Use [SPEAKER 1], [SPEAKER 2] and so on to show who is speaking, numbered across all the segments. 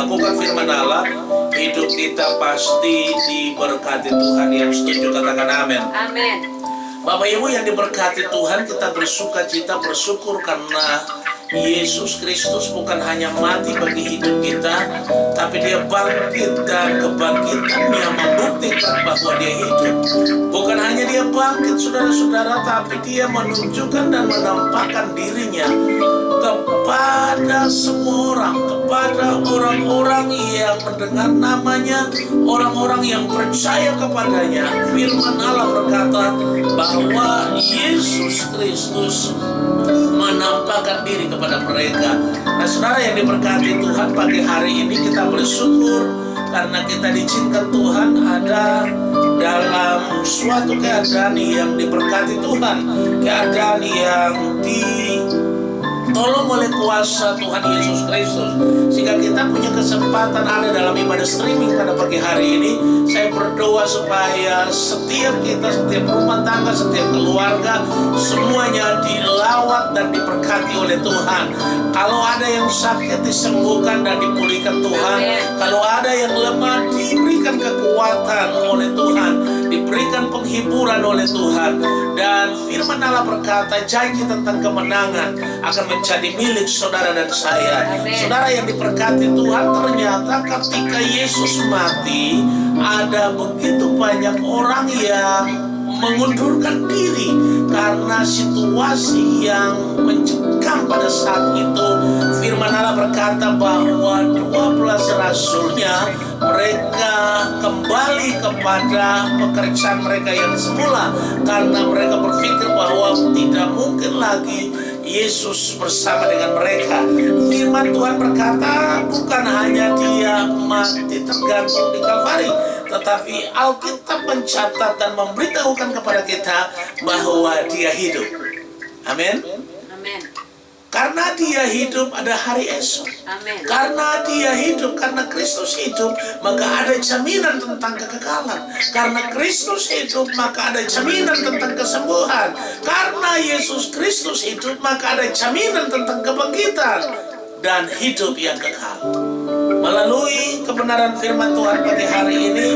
[SPEAKER 1] Lakukan firman Allah, hidup kita pasti diberkati Tuhan. Yang setuju katakan amin.
[SPEAKER 2] Amin.
[SPEAKER 1] Bapak Ibu yang diberkati Tuhan, kita bersuka cita, bersyukur karena Yesus Kristus bukan hanya mati bagi hidup kita, tapi Dia bangkit, dan kebangkitannya membuktikan bahwa Dia hidup. Bukan hanya Dia bangkit, saudara-saudara, tapi Dia menunjukkan dan menampakkan dirinya kepada semua orang, kepada orang-orang yang mendengar namanya, orang-orang yang percaya kepadanya. Firman Allah berkata bahwa Yesus Kristus menampakkan diri kepada mereka. Nah, saudara yang diberkati Tuhan, pagi hari ini kita bersyukur karena kita diizinkan Tuhan ada dalam suatu keadaan yang diberkati Tuhan, keadaan yang ditolong oleh kuasa Tuhan Yesus Kristus, sehingga kita punya kesempatan ada dalam ibadah streaming pada pagi hari ini. Saya berdoa supaya setiap kita, setiap rumah tangga, setiap keluarga, semuanya dilawat dan diberkati oleh Tuhan. Kalau ada yang sakit, disembuhkan dan dipulihkan Tuhan. Kalau ada yang lemah, diberikan kekuatan oleh Tuhan, diberikan penghiburan oleh Tuhan. Dan firman Allah berkata, janji tentang kemenangan akan menjadi milik saudara dan saya. Saudara yang diberkati Tuhan, ternyata ketika Yesus mati, ada begitu banyak orang yang mengundurkan diri karena situasi yang mencekam pada saat itu. Firman Allah berkata bahwa 12 rasulnya, mereka kembali kepada pekerjaan mereka yang semula karena mereka berpikir bahwa tidak mungkin lagi Yesus bersama dengan mereka. Firman Tuhan berkata bukan hanya Dia mati tergantung di Kalvari, tetapi Alkitab mencatat dan memberitahukan kepada kita bahwa Dia hidup. Amin.
[SPEAKER 2] Amin.
[SPEAKER 1] Karena Dia hidup, ada hari esok.
[SPEAKER 2] Amin.
[SPEAKER 1] Karena Dia hidup, karena Kristus hidup, maka ada jaminan tentang kekekalan. Karena Kristus hidup, maka ada jaminan tentang kesembuhan. Karena Yesus Kristus hidup, maka ada jaminan tentang kebangkitan dan hidup yang kekal. Melalui kebenaran firman Tuhan pagi hari ini,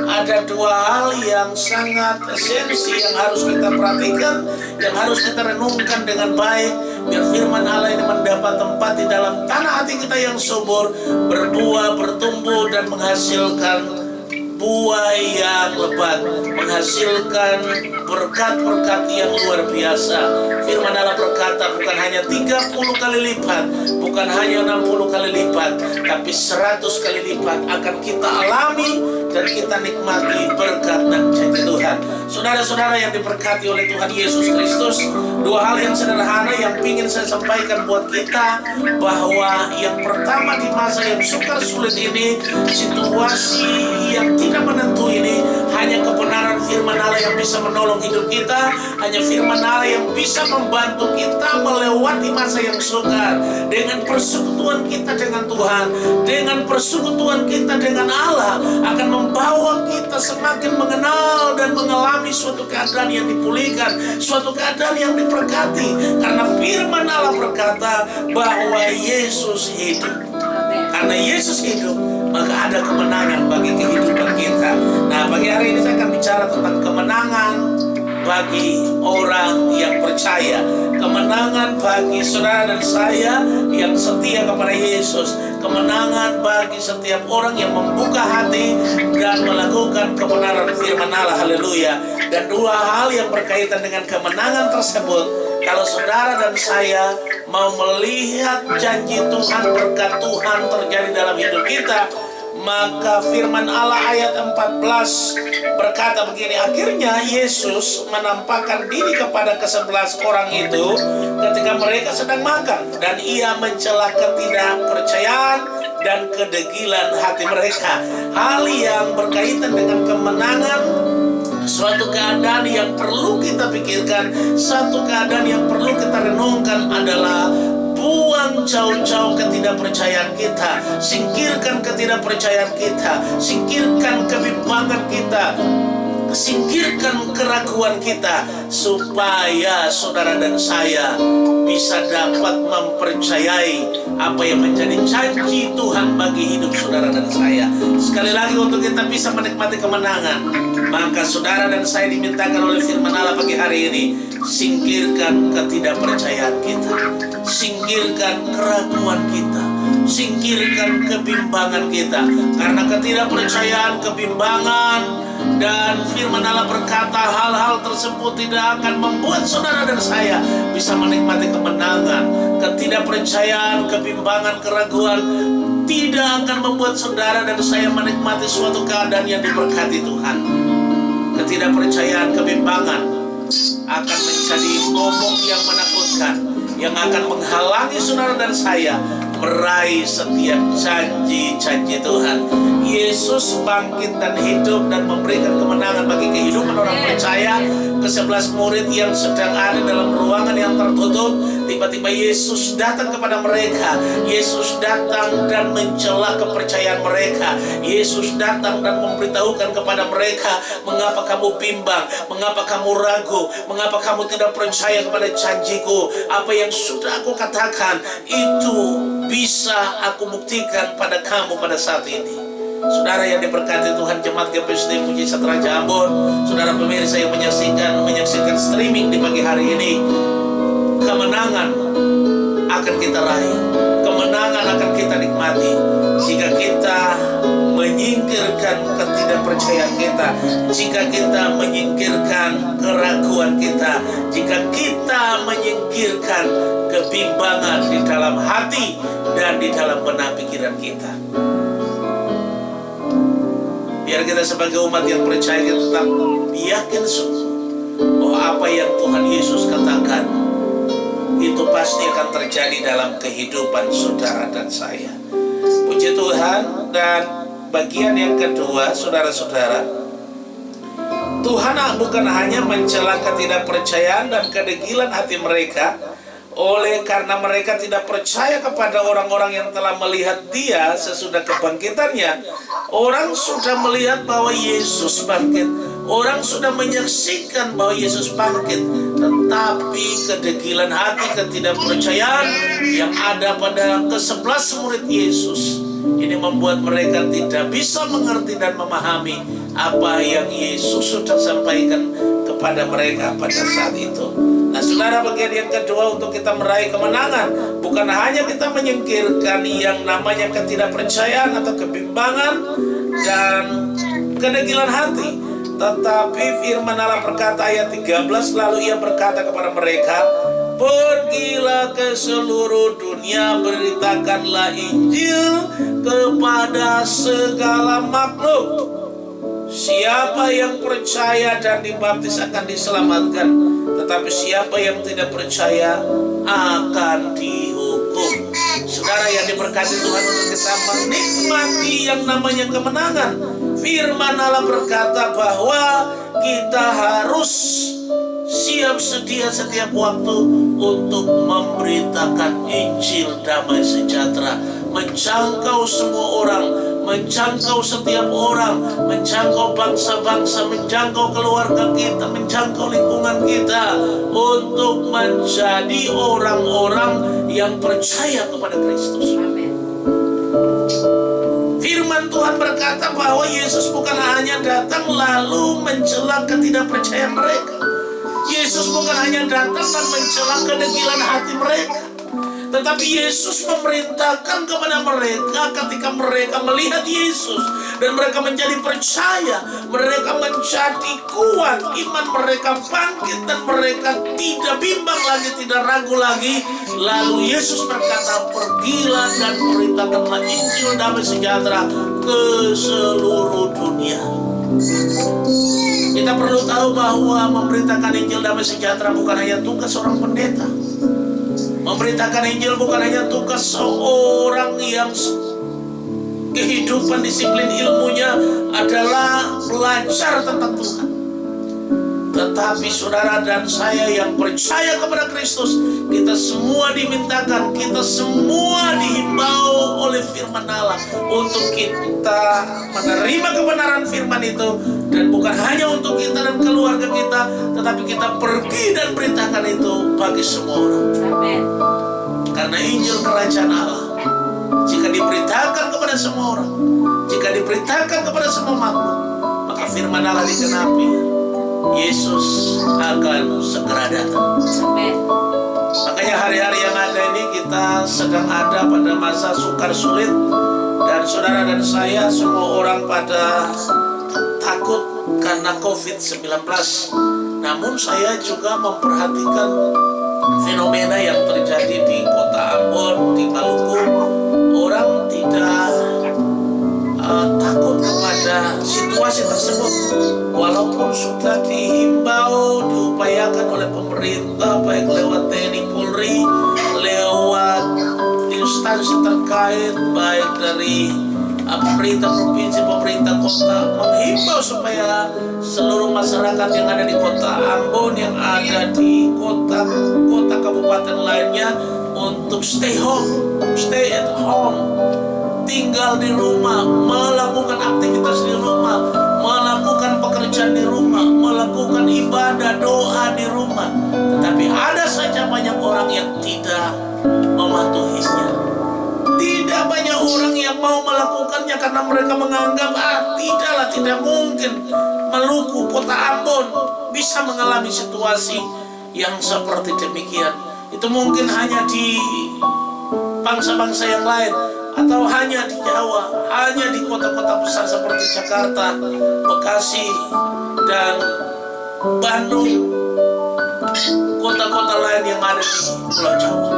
[SPEAKER 1] ada dua hal yang sangat esensi yang harus kita perhatikan, yang harus kita renungkan dengan baik, biar firman Allah ini mendapat tempat di dalam tanah hati kita yang subur, berbuah, bertumbuh, dan menghasilkan buah yang lebat, menghasilkan berkat-berkat yang luar biasa. Firman Allah berkata bukan hanya 30 kali lipat, bukan hanya 60 kali lipat, tapi 100 kali lipat akan kita alami dan kita nikmati berkat dan janji Tuhan. Saudara-saudara yang diberkati oleh Tuhan Yesus Kristus, dua hal yang sederhana yang ingin saya sampaikan buat kita, bahwa yang pertama, di masa yang sukar sulit ini, situasi yang tidak menentu ini, hanya kebenaran firman Allah yang bisa menolong hidup kita, hanya firman Allah yang bisa membantu kita melewati masa yang sukar. Dengan persekutuan kita dengan Tuhan, dengan persekutuan kita dengan Allah, akan membawa kita semakin mengenal dan mengalami suatu keadaan yang dipulihkan, suatu keadaan yang diberkati. Karena firman Allah berkata bahwa Yesus hidup. Karena Yesus hidup, maka ada kemenangan bagi kehidupan kita. Nah, pagi hari ini saya akan bicara tentang kemenangan bagi orang yang percaya, kemenangan bagi saudara dan saya yang setia kepada Yesus, kemenangan bagi setiap orang yang membuka hati dan melakukan kebenaran firman Allah. Haleluya. Dan dua hal yang berkaitan dengan kemenangan tersebut, kalau saudara dan saya mau melihat janji Tuhan, berkat Tuhan terjadi dalam hidup kita, maka firman Allah ayat 14 berkata begini, akhirnya Yesus menampakkan diri kepada ke-11 orang itu ketika mereka sedang makan, dan Ia mencela ketidakpercayaan dan kedegilan hati mereka. Hal yang berkaitan dengan kemenangan, suatu keadaan yang perlu kita pikirkan, satu keadaan yang perlu kita renungkan adalah buang jauh-jauh ketidakpercayaan kita, singkirkan ketidakpercayaan kita, singkirkan kebimbangan kita, singkirkan keraguan kita, supaya saudara dan saya bisa dapat mempercayai apa yang menjadi janji Tuhan bagi hidup saudara dan saya. Sekali lagi, untuk kita bisa menikmati kemenangan, maka saudara dan saya dimintakan oleh firman Allah pagi hari ini, singkirkan ketidakpercayaan kita, singkirkan keraguan kita, singkirkan kebimbangan kita. Karena ketidakpercayaan, kebimbangan, dan firman Allah berkata hal-hal tersebut tidak akan membuat saudara dan saya bisa menikmati kemenangan. Ketidakpercayaan, kebimbangan, keraguan tidak akan membuat saudara dan saya menikmati suatu keadaan yang diberkati Tuhan. Ketidakpercayaan, kebimbangan akan menjadi momok yang menakutkan, yang akan menghalangi saudara dan saya meraih setiap janji-janji Tuhan. Yesus bangkit dan hidup dan memberikan kemenangan bagi kehidupan orang percaya. Ke-11 murid yang sedang ada dalam ruangan yang tertutup, tiba-tiba Yesus datang kepada mereka. Yesus datang dan mencela kepercayaan mereka. Yesus datang dan memberitahukan kepada mereka, mengapa kamu bimbang, mengapa kamu ragu, mengapa kamu tidak percaya kepada janjiku. Apa yang sudah aku katakan itu bisa aku buktikan pada kamu pada saat ini. Saudara yang diberkati Tuhan, jemaat GPSD Mujizat Raja Ambon, saudara pemirsa yang menyaksikan streaming di pagi hari ini, kemenangan akan kita raih, kemenangan akan kita nikmati jika kita menyingkirkan ketidakpercayaan kita, jika kita menyingkirkan keraguan kita, jika kita menyingkirkan kebimbangan di dalam hati dan di dalam benak pikiran kita. Biar kita sebagai umat yang percaya, kita tetap yakin sungguh bahwa apa yang Tuhan Yesus katakan itu pasti akan terjadi dalam kehidupan saudara dan saya. Puji Tuhan. Dan bagian yang kedua, saudara-saudara, Tuhan bukan hanya mencela ketidakpercayaan dan kedegilan hati mereka, oleh karena mereka tidak percaya kepada orang-orang yang telah melihat Dia sesudah kebangkitannya. Orang sudah melihat bahwa Yesus bangkit, orang sudah menyaksikan bahwa Yesus bangkit, tetapi kedegilan hati, ketidakpercayaan yang ada pada ke-11 murid Yesus ini membuat mereka tidak bisa mengerti dan memahami apa yang Yesus sudah sampaikan kepada mereka pada saat itu. Nah, saudara, bagian yang kedua untuk kita meraih kemenangan, bukan hanya kita menyingkirkan yang namanya ketidakpercayaan atau kebimbangan dan kedegilan hati, tetapi firman Allah berkata ayat 13, lalu Ia berkata kepada mereka, pergilah ke seluruh dunia, beritakanlah Injil kepada segala makhluk. Siapa yang percaya dan dibaptis akan diselamatkan, tetapi siapa yang tidak percaya akan dihukum. Saudara yang diberkati Tuhan, untuk kita menikmati yang namanya kemenangan, firman Allah berkata bahwa kita harus siap sedia setiap waktu untuk memberitakan Injil damai sejahtera, menjangkau semua orang, menjangkau setiap orang, menjangkau bangsa-bangsa, menjangkau keluarga kita, menjangkau lingkungan kita, untuk menjadi orang-orang yang percaya kepada Kristus. Firman Tuhan berkata bahwa Yesus bukan hanya datang lalu mencela ketidakpercayaan mereka. Yesus bukan hanya datang dan mencela kedegilan hati mereka, tetapi Yesus memerintahkan kepada mereka ketika mereka melihat Yesus dan mereka menjadi percaya, mereka menjadi kuat, iman mereka bangkit dan mereka tidak bimbang lagi, tidak ragu lagi. Lalu Yesus berkata, pergilah dan beritakanlah Injil damai sejahtera ke seluruh dunia. Kita perlu tahu bahwa memberitakan Injil damai sejahtera bukan hanya tugas seorang pendeta. Memberitakan Injil bukan hanya tugas seorang yang kehidupan disiplin ilmunya adalah belajar tentang Tuhan. Tetapi saudara dan saya yang percaya kepada Kristus, kita semua dimintakan, kita semua dihimbau oleh firman Allah untuk kita menerima kebenaran firman itu. Dan bukan hanya untuk kita dan keluarga kita, tetapi kita pergi dan beritakan itu bagi semua orang. Amen. Karena Injil Kerajaan Allah jika diberitakan kepada semua orang, jika diberitakan kepada semua makhluk, maka firman Allah digenapi, Yesus akan segera datang.
[SPEAKER 2] Amin.
[SPEAKER 1] Makanya hari-hari yang ada ini kita sedang ada pada masa sukar sulit, dan saudara dan saya semua orang pada takut karena COVID-19. Namun saya juga memperhatikan fenomena yang terjadi di kota Ambon, di Maluku. Orang tidak takut kepada situasi tersebut, walaupun sudah dihimbau, diupayakan oleh pemerintah, baik lewat TNI Polri, lewat instansi terkait, baik dari pemerintah provinsi, pemerintah kota, menghimbau supaya seluruh masyarakat yang ada di kota Ambon, yang ada di kota kabupaten lainnya, untuk stay at home, tinggal di rumah, melakukan aktivitas di rumah, melakukan pekerjaan di rumah, melakukan ibadah, doa di rumah. Tetapi ada saja banyak orang yang tidak mematuhinya. Tidak banyak orang yang mau melakukannya karena mereka menganggap tidak mungkin Maluku, kota Ambon bisa mengalami situasi yang seperti demikian. Itu mungkin hanya di bangsa-bangsa yang lain, atau hanya di Jawa, hanya di kota-kota besar seperti Jakarta, Bekasi, dan Bandung, kota-kota lain yang ada di Pulau Jawa.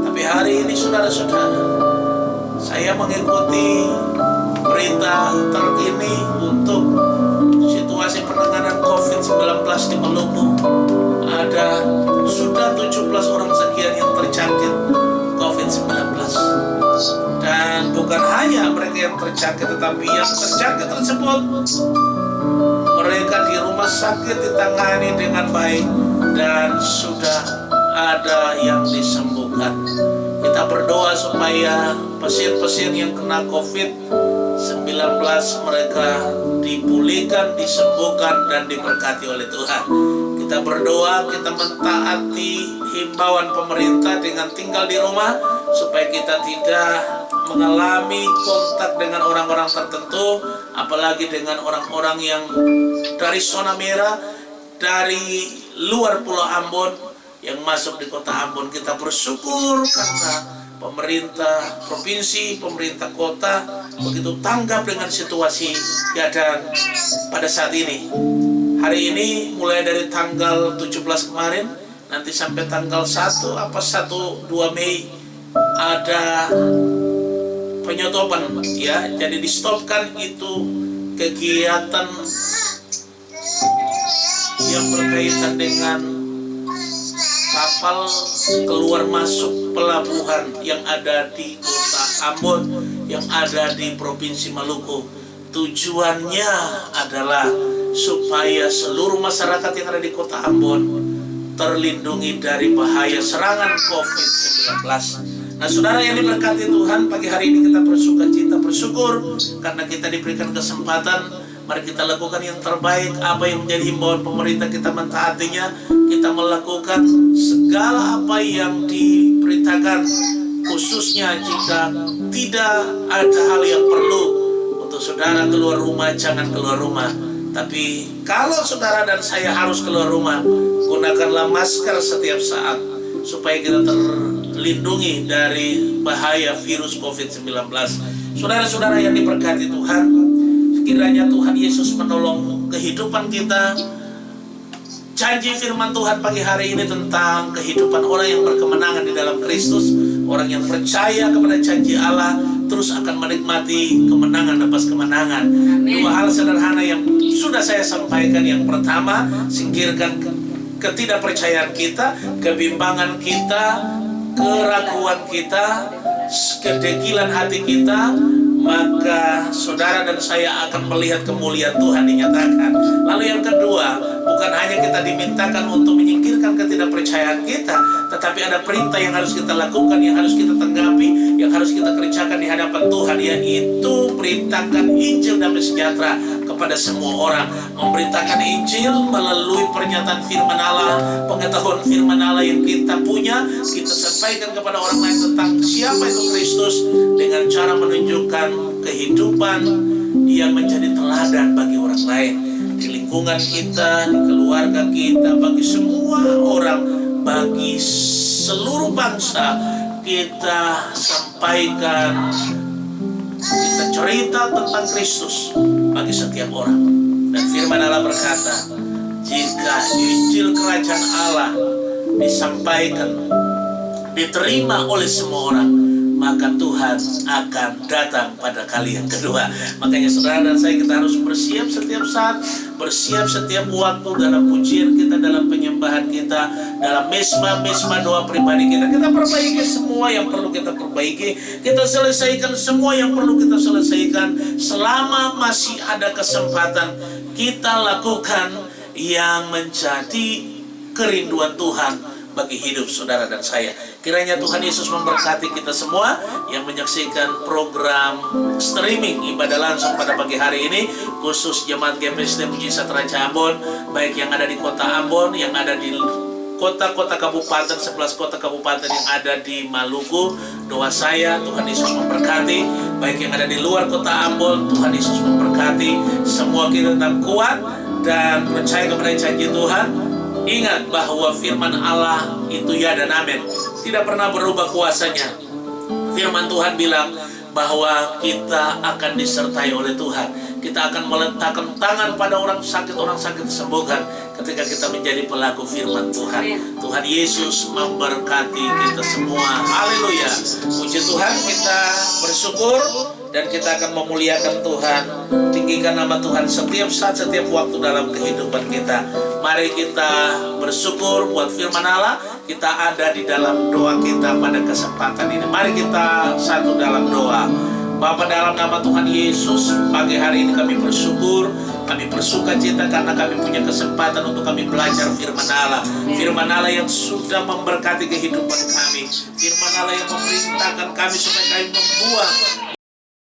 [SPEAKER 1] Tapi hari ini saudara-saudara, saya mengikuti berita terkini untuk situasi penanganan COVID-19 di Maluku. Ada sudah 17 orang sekian yang terjangkit COVID-19. Dan bukan hanya mereka yang terjangkit, tetapi yang terjangkit tersebut mereka di rumah sakit ditangani dengan baik dan sudah ada yang disembuhkan. Kita berdoa supaya pasien-pasien yang kena COVID-19 mereka dipulihkan, disembuhkan, dan diberkati oleh Tuhan. Kita berdoa, kita mentaati himbauan pemerintah dengan tinggal di rumah, supaya kita tidak mengalami kontak dengan orang-orang tertentu, apalagi dengan orang-orang yang dari zona merah, dari luar Pulau Ambon yang masuk di kota Ambon. Kita bersyukur karena pemerintah provinsi, pemerintah kota begitu tanggap dengan situasi keadaan pada saat ini. Hari ini mulai dari tanggal 17 kemarin, nanti sampai tanggal 1-2 Mei ada penyotopan, ya. Jadi di-stopkan itu kegiatan yang berkaitan dengan kapal keluar masuk pelabuhan yang ada di kota Ambon, yang ada di Provinsi Maluku. Tujuannya adalah supaya seluruh masyarakat yang ada di kota Ambon terlindungi dari bahaya serangan COVID-19. Nah, saudara yang diberkati Tuhan, pagi hari ini kita bersyukur karena kita diberikan kesempatan. Mari kita lakukan yang terbaik, apa yang menjadi himbauan pemerintah, kita mentaatinya. Kita melakukan segala apa yang diberitakan, khususnya jika tidak ada hal yang perlu untuk saudara keluar rumah, jangan keluar rumah. Tapi kalau saudara dan saya harus keluar rumah, gunakanlah masker setiap saat supaya kita terlindungi dari bahaya virus COVID-19. Saudara-saudara yang diberkati Tuhan, kiranya Tuhan Yesus menolong kehidupan kita. Janji firman Tuhan pagi hari ini tentang kehidupan orang yang berkemenangan di dalam Kristus, orang yang percaya kepada janji Allah terus akan menikmati kemenangan lepas kemenangan. Dua hal sederhana yang sudah saya sampaikan. Yang pertama, singkirkan ketidakpercayaan kita, kebimbangan kita, keraguan kita, kedegilan hati kita, maka saudara dan saya akan melihat kemuliaan Tuhan dinyatakan. Lalu yang kedua, bukan hanya kita dimintakan untuk menyingkirkan ketidakpercayaan kita, tetapi ada perintah yang harus kita lakukan, yang harus kita tanggapi, yang harus kita kerjakan di hadapan Tuhan, yaitu perintahkan Injil damai sejahtera kepada semua orang, memberitakan Injil melalui pernyataan firman Allah, pengetahuan firman Allah yang kita punya, kita sampaikan kepada orang lain tentang siapa itu Kristus dengan cara menunjukkan kehidupan yang menjadi teladan bagi orang lain di lingkungan kita, di keluarga kita, bagi semua orang, bagi seluruh bangsa. Kita sampaikan, kita cerita tentang Kristus bagi setiap orang. Dan firman Allah berkata, jika Injil Kerajaan Allah disampaikan, diterima oleh semua orang, maka Tuhan akan datang pada kali yang kedua. Makanya saudara dan saya, kita harus bersiap setiap saat, bersiap setiap waktu dalam pujian kita, dalam penyembahan kita, dalam mesbah doa pribadi kita. Kita perbaiki semua yang perlu kita perbaiki, kita selesaikan semua yang perlu kita selesaikan. Selama masih ada kesempatan, kita lakukan yang menjadi kerinduan Tuhan bagi hidup saudara dan saya. Kiranya Tuhan Yesus memberkati kita semua yang menyaksikan program streaming ibadah langsung pada pagi hari ini, khusus jemaat GPSD Mujizat Raja Ambon, baik yang ada di kota Ambon, yang ada di kota-kota kabupaten, 11 kota kabupaten yang ada di Maluku. Doa saya, Tuhan Yesus memberkati. Baik yang ada di luar kota Ambon, Tuhan Yesus memberkati. Semua kita tetap kuat dan percaya kepada janji Tuhan. Ingat bahwa firman Allah itu ya dan amin, tidak pernah berubah kuasanya. Firman Tuhan bilang bahwa kita akan disertai oleh Tuhan. Kita akan meletakkan tangan pada orang sakit disembuhkan ketika kita menjadi pelaku firman Tuhan. Tuhan Yesus memberkati kita semua. Haleluya. Puji Tuhan, kita bersyukur dan kita akan memuliakan Tuhan. Tinggikan nama Tuhan setiap saat, setiap waktu dalam kehidupan kita. Mari kita bersyukur buat firman Allah. Kita ada di dalam doa kita pada kesempatan ini. Mari kita satu dalam doa. Bapa, dalam nama Tuhan Yesus, pagi hari ini kami bersyukur, kami bersuka cita karena kami punya kesempatan untuk kami belajar firman Allah. Firman Allah yang sudah memberkati kehidupan kami. Firman Allah yang memerintahkan kami supaya kami membuang